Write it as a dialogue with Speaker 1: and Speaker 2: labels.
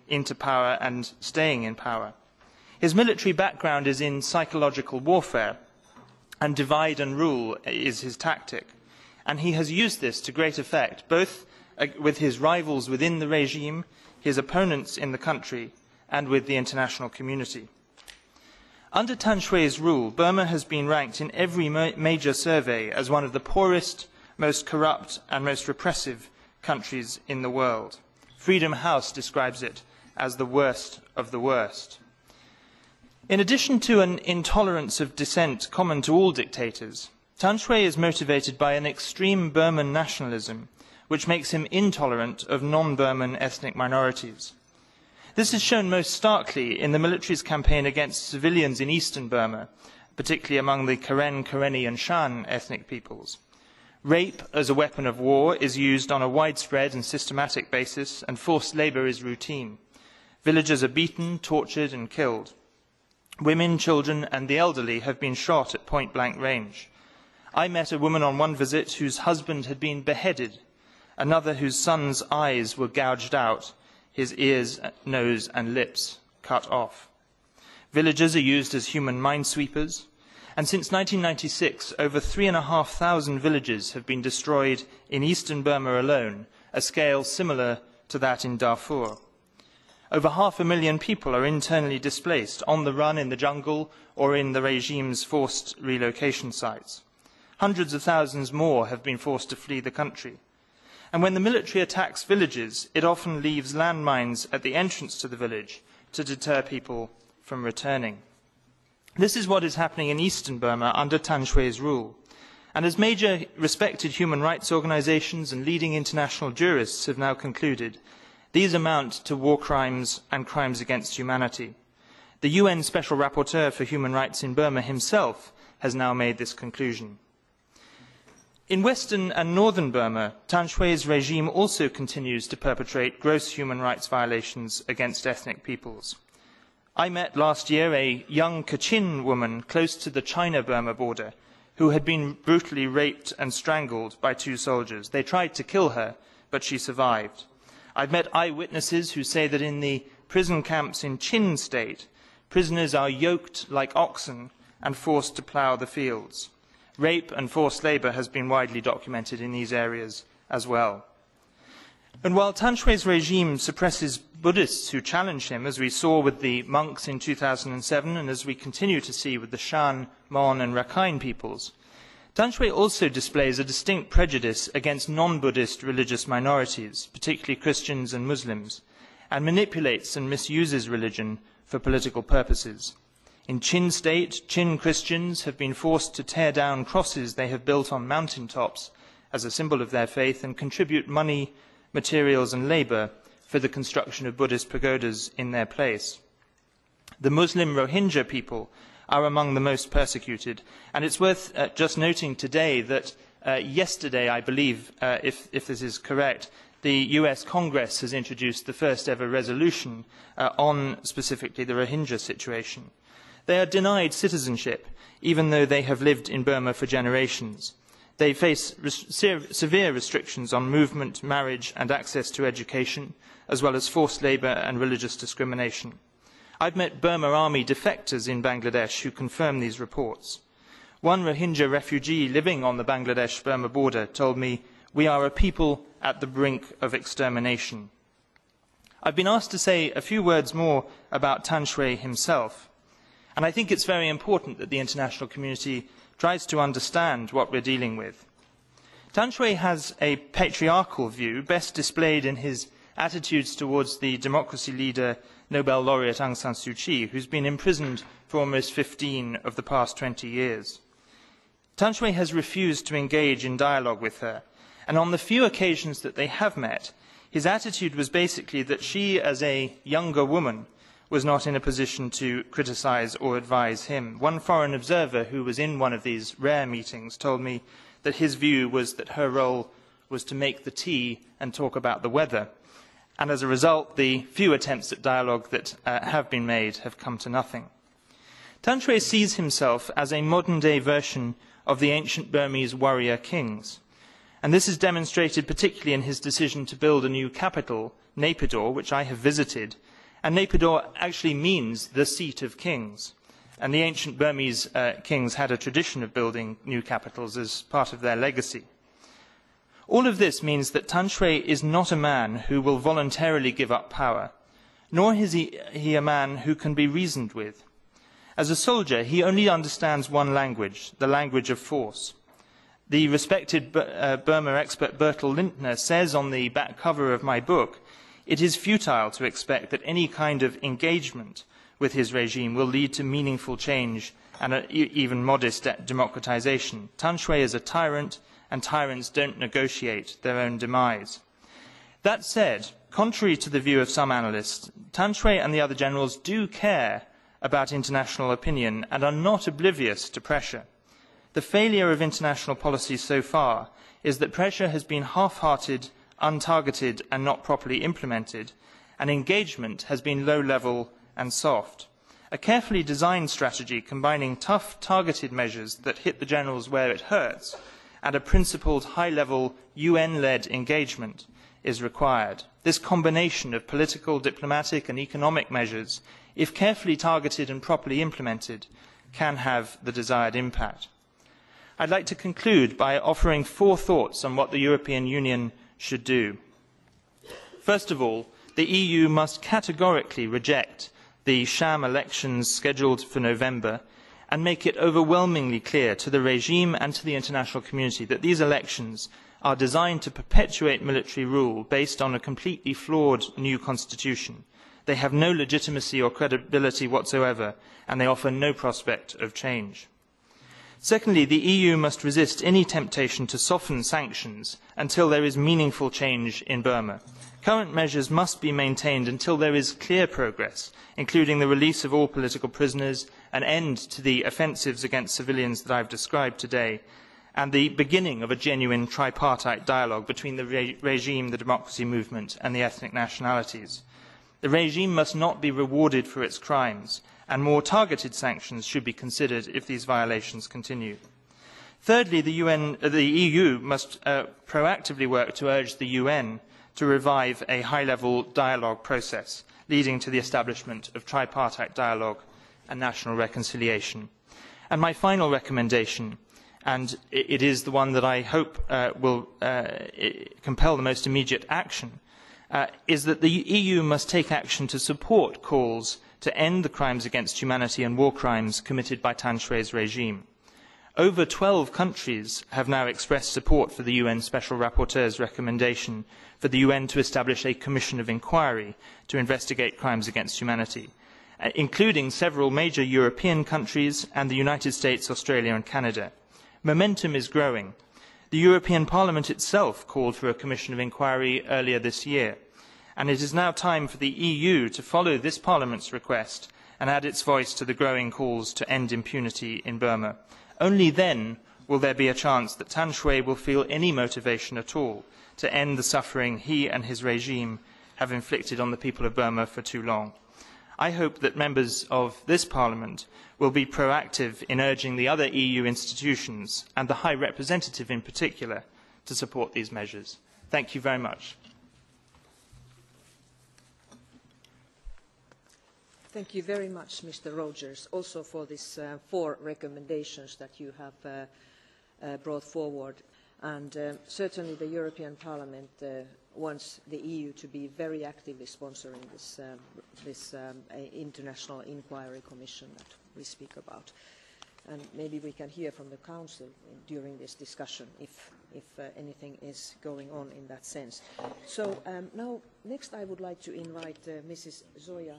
Speaker 1: into power and staying in power. His military background is in psychological warfare, and divide and rule is his tactic. And he has used this to great effect, both with his rivals within the regime, his opponents in the country, and with the international community. Under Than Shwe's rule, Burma has been ranked in every major survey as one of the poorest, most corrupt, and most repressive countries in the world. Freedom House describes it as the worst of the worst. In addition to an intolerance of dissent common to all dictators, Than Shwe is motivated by an extreme Burman nationalism, which makes him intolerant of non-Burman ethnic minorities. This is shown most starkly in the military's campaign against civilians in eastern Burma, particularly among the Karen, Karenni and Shan ethnic peoples. Rape as a weapon of war is used on a widespread and systematic basis, and forced labour is routine. Villagers are beaten, tortured and killed. Women, children and the elderly have been shot at point-blank range. I met a woman on one visit whose husband had been beheaded, another whose son's eyes were gouged out, his ears, nose and lips cut off. Villagers are used as human minesweepers, and since 1996, over 3,500 villages have been destroyed in eastern Burma alone, a scale similar to that in Darfur. Over 500,000 people are internally displaced, on the run in the jungle or in the regime's forced relocation sites. Hundreds of thousands more have been forced to flee the country. And when the military attacks villages, it often leaves landmines at the entrance to the village to deter people from returning. This is what is happening in eastern Burma under Than Shwe's rule. And as major respected human rights organizations and leading international jurists have now concluded, these amount to war crimes and crimes against humanity. The UN Special Rapporteur for Human Rights in Burma himself has now made this conclusion. In western and northern Burma, Than Shwe's regime also continues to perpetrate gross human rights violations against ethnic peoples. I met last year a young Kachin woman close to the China-Burma border who had been brutally raped and strangled by 2 soldiers. They tried to kill her, but she survived. I've met eyewitnesses who say that in the prison camps in Chin state, prisoners are yoked like oxen and forced to plough the fields. Rape and forced labour has been widely documented in these areas as well. And while Than Shwe's regime suppresses Buddhists who challenge him, as we saw with the monks in 2007 and as we continue to see with the Shan, Mon and Rakhine peoples, Than Shwe also displays a distinct prejudice against non-Buddhist religious minorities, particularly Christians and Muslims, and manipulates and misuses religion for political purposes. In Chin state, Chin Christians have been forced to tear down crosses they have built on mountaintops as a symbol of their faith and contribute money, materials and labour for the construction of Buddhist pagodas in their place. The Muslim Rohingya people are among the most persecuted. And it's worth just noting today that yesterday, I believe, if this is correct, the US Congress has introduced the first ever resolution on specifically the Rohingya situation. They are denied citizenship, even though they have lived in Burma for generations. They face severe restrictions on movement, marriage and access to education, as well as forced labour and religious discrimination. I've met Burma Army defectors in Bangladesh who confirm these reports. One Rohingya refugee living on the Bangladesh-Burma border told me, "We are a people at the brink of extermination." I've been asked to say a few words more about Than Shwe himself, and I think it's very important that the international community tries to understand what we're dealing with. Than Shwe has a patriarchal view, best displayed in his attitudes towards the democracy leader Nobel laureate Aung San Suu Kyi, who's been imprisoned for almost 15 of the past 20 years. Than Shwe has refused to engage in dialogue with her, and on the few occasions that they have met, his attitude was basically that she, as a younger woman, was not in a position to criticize or advise him. One foreign observer who was in one of these rare meetings told me that his view was that her role was to make the tea and talk about the weather. And as a result, the few attempts at dialogue that have been made have come to nothing. Than Shwe sees himself as a modern-day version of the ancient Burmese warrior kings. And this is demonstrated particularly in his decision to build a new capital, Naypyidaw, which I have visited, And Naypyidaw actually means the seat of kings. And the ancient Burmese kings had a tradition of building new capitals as part of their legacy. All of this means that Than Shwe is not a man who will voluntarily give up power, nor is he a man who can be reasoned with. As a soldier, he only understands one language, the language of force. The respected Burma expert Bertel Lintner says on the back cover of my book, "It is futile to expect that any kind of engagement with his regime will lead to meaningful change and even modest democratization. Than Shwe is a tyrant, and tyrants don't negotiate their own demise." That said, contrary to the view of some analysts, Than Shwe and the other generals do care about international opinion and are not oblivious to pressure. The failure of international policy so far is that pressure has been half-hearted, untargeted and not properly implemented, and engagement has been low-level and soft. A carefully designed strategy combining tough, targeted measures that hit the generals where it hurts and a principled, high-level, UN-led engagement is required. This combination of political, diplomatic and economic measures, if carefully targeted and properly implemented, can have the desired impact. I'd like to conclude by offering 4 thoughts on what the European Union should do. First of all, the EU must categorically reject the sham elections scheduled for November and make it overwhelmingly clear to the regime and to the international community that these elections are designed to perpetuate military rule based on a completely flawed new constitution. They have no legitimacy or credibility whatsoever, and they offer no prospect of change. Secondly, the EU must resist any temptation to soften sanctions until there is meaningful change in Burma. Current measures must be maintained until there is clear progress, including the release of all political prisoners, an end to the offensives against civilians that I have described today, and the beginning of a genuine tripartite dialogue between the regime, the democracy movement and the ethnic nationalities. The regime must not be rewarded for its crimes, and more targeted sanctions should be considered if these violations continue. Thirdly, the EU must proactively work to urge the UN to revive a high-level dialogue process, leading to the establishment of tripartite dialogue and national reconciliation. And my final recommendation, and it is the one that I hope will compel the most immediate action, is that the EU must take action to support calls to end the crimes against humanity and war crimes committed by Than Shwe's regime. Over 12 countries have now expressed support for the UN Special Rapporteur's recommendation for the UN to establish a commission of inquiry to investigate crimes against humanity, including several major European countries and the United States, Australia and Canada. Momentum is growing. The European Parliament itself called for a commission of inquiry earlier this year, and it is now time for the EU to follow this Parliament's request and add its voice to the growing calls to end impunity in Burma. Only then will there be a chance that Than Shwe will feel any motivation at all to end the suffering he and his regime have inflicted on the people of Burma for too long. I hope that members of this Parliament will be proactive in urging the other EU institutions, and the High Representative in particular, to support these measures. Thank you very much.
Speaker 2: Thank you very much, Mr. Rogers, also for these 4 recommendations that you have brought forward. And certainly the European Parliament wants the EU to be very actively sponsoring this international inquiry commission that we speak about. And maybe we can hear from the Council during this discussion if anything is going on in that sense. So now, next I would like to invite Mrs. Zoya